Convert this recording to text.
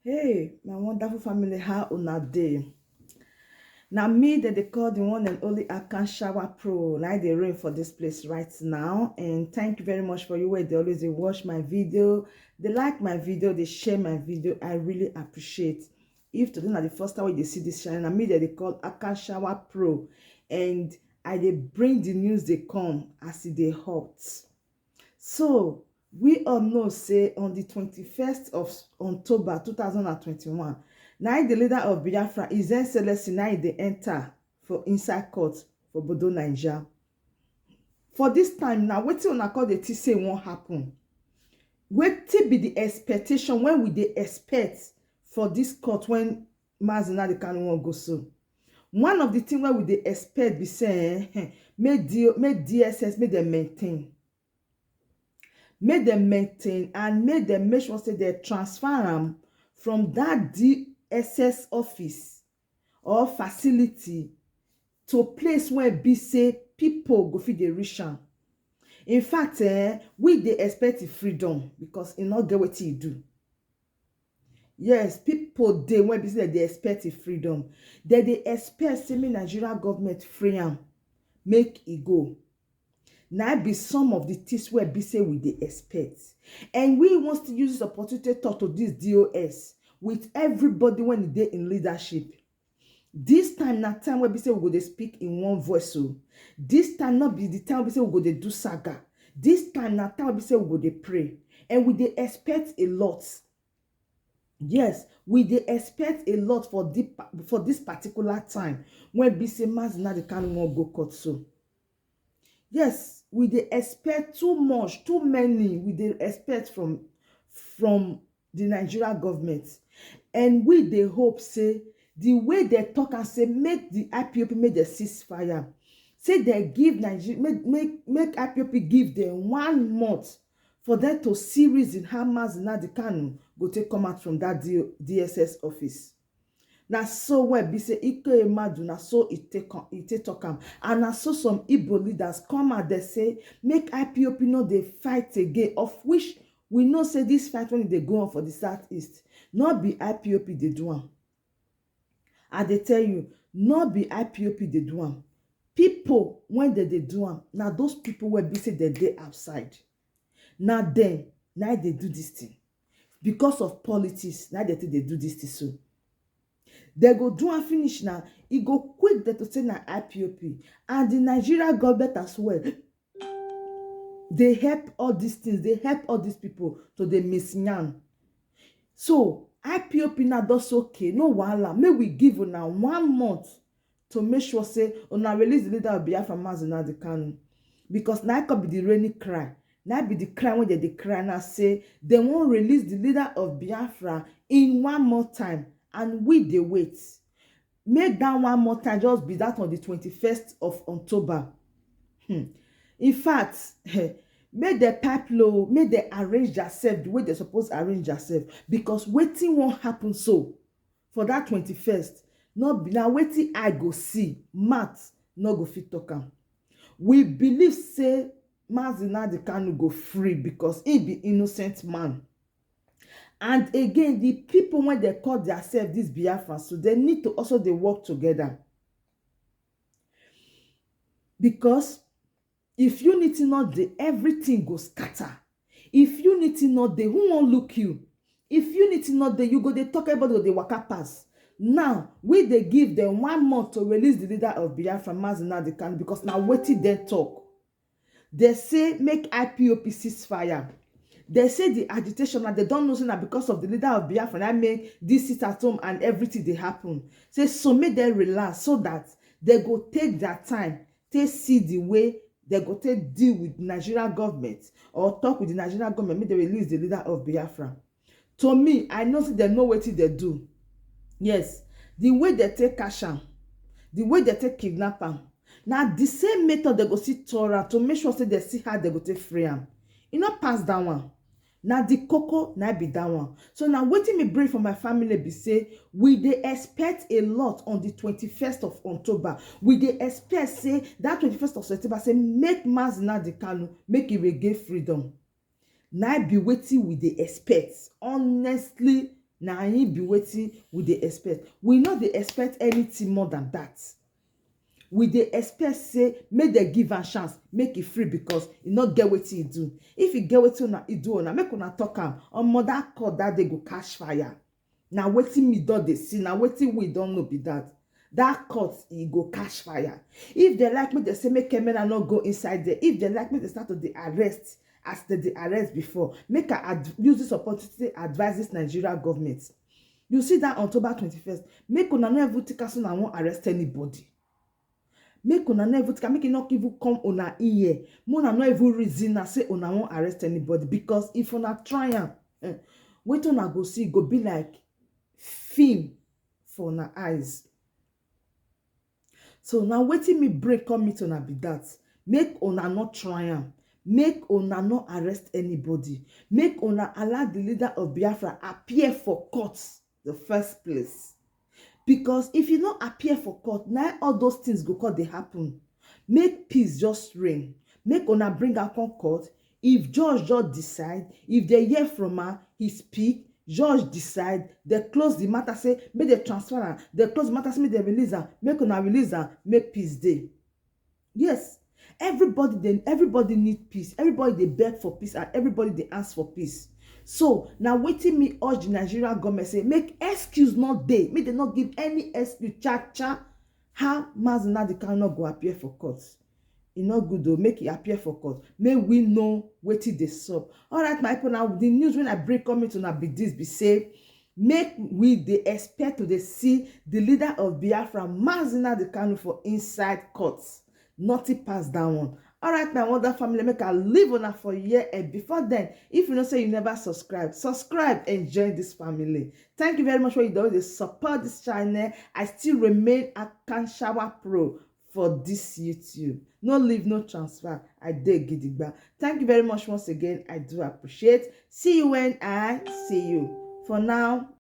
Hey, my wonderful family, how una dey? Na me that they call the one and only Akan Shower Pro. Now they reign for this place right now. And thank you very much for you where they always dey watch my video. They like my video, they share my video. I really appreciate. If today na the first time they see this channel, na me that they call Akan Shower Pro. And I dey bring the news they come as they hot. So, we all know say on the 21st of October 2021, na the leader of Biafra, His Excellency, na dey enter for inside court for Bodo, Naija. For this time now, wetin una call the think say won't happen? Wetin be the expectation when we dey expect for this court when Mazi Nnamdi Kanu wan go so? One of the things wey we dey expect be say make DSS make dem maintain. Make them maintain and make them make sure say they transfer am from that DSS office or facility to place where be say people go fit dey reach am. In fact, we dey expect freedom because e no get wetin e do. Yes, people dey when be say they expect freedom. They expect say make Nigeria government free am, make e go. Now be some of the things where be say we dey expect, and we want to use this opportunity to talk to this DOS with everybody when they in leadership. This time na time where be say we go dey speak in one voice. So this time not be the time we say we go dey do saga. This time na time we say we go dey pray, and we dey expect a lot. Yes, we dey expect a lot for this particular time when be say Mazi Nnamdi Kanu wan go court so. Yes, we dey expect too much, too many. We dey expect from the Nigeria government, and we dey hope say the way they talk and say make the IPOB make the ceasefire, say they give Nigeria make IPOB give them 1 month for them to see reason how Mazi Nnamdi Kanu go take come out from that DSS office. Na so where be say Ike Emadu, na so it take talk am, and na so some Igbo leaders come out, they say make IPOB no dey fight again, of which we know say this fight when they go on for the southeast, not be IPOB they do am. I dey tell you, not be IPOB they do am. People when they do am, now those people where be say they dey outside. Now then, now they do this thing because of politics. Now they do this thing so. They go do and finish now. It go quick that to say na IPOB and the Nigeria government as well. They help all these things. They help all these people to the misyan. So IPOB now does okay. No wahala. May we give una 1 month to make sure say una release the leader of Biafra, Mazi Nnamdi Kanu, because now it could be the rainy cry. Now be the cry when they cry now say they won't release the leader of Biafra in 1 more time. And we dey wait. Make that 1 more time just be that on the 21st of October. In fact, make the pipe low, make they arrange themselves the way they suppose arrange themselves, because wetin won't happen so for that 21st. Not be now wetin I go see. Matt no go fit talk am. We believe say Mazi Nnamdi Kanu go free because he be innocent man. And again, the people when they call themselves this Biafra, so they need to also they work together. Because if unity not there, everything goes scatter. If unity not there, who won't look you? If unity not there, you go they talk about the waka pass. Now, we they give them 1 month to release the leader of Biafra, Mazi Nnamdi Kanu, because now waiting they talk. They say make IPOB ceasefire. They say the agitation and they don't know that because of the leader of Biafra that make this sit at home and everything they happen. Say so make them relax so that they go take their time, they see the way they go take deal with Nigeria government or talk with the Nigeria government, make they release the leader of Biafra. To me, I know that they know what they do. Yes, the way they take cash am, the way they take kidnap am, now the same method they go see Torah to make sure say they see how they go take free am. You not pass that one. Now the cocoa now be that one. So now wetin me bring for my family be say we dey expect a lot on the 21st of October. We dey expect say that 21st of September say make Mazi Nnamdi Kanu make e regain freedom. Now be wetin we dey expect. Honestly na him be wetin we dey expect. We no dey expect anything more than that. We dey expect say make dem give am chance make e free because e no get wetin e do. If e get wetin e do una make una talk am. Omo, that court that day go catch fire. Na wetin me don dey see, na wetin we don know be that. That court e go catch fire. If they like, make dem say make Emena no go inside there. If they like, make dem start to dey arrest as they dey arrest before. Make I use this opportunity advise this Nigeria government. You see that October 21st, make una no even think as una wan arrest anybody. Make una no even think, make e not even come una ear. Make una no even reason say una wan arrest anybody, because if una try am, wetin una go see go be like film for una eyes. So now wetin me bring come meet una be that. Make una not try am. Make una no arrest anybody. Make una allow the leader of Biafra appear for court the first place. Because if you no appear for court, now all those things go come dey happen. Make peace just reign. Make una bring am come court. If judge just decide, if they hear from her, he speak, judge decide, they close the matter, say make they transfer am, they close the matter, say make they release am, make una release am, make peace dey. Yes, everybody need peace. Everybody dey beg for peace, and everybody dey ask for peace. So now wetin me urge the Nigerian government say, make excuse not dey, make dem not give any excuse cha how Mazi Nnamdi Kanu no go appear for court. E no good o, make e appear for court. Make we know wetin dey sup. All right, my people, now the news when I bring coming to now be this, be say make we dey expect to dey see the leader of Biafra, Mazi Nnamdi Kanu, for inside court. Nothing pass that one. All right, my mother family, make I leave una for here. And before then, if you know say you never subscribe and join this family. Thank you very much for you always support this channel. I still remain Akanshawa Pro for this YouTube. No leave, no transfer. I dey gidigba. Thank you very much once again. I do appreciate. See you when I see you. For now,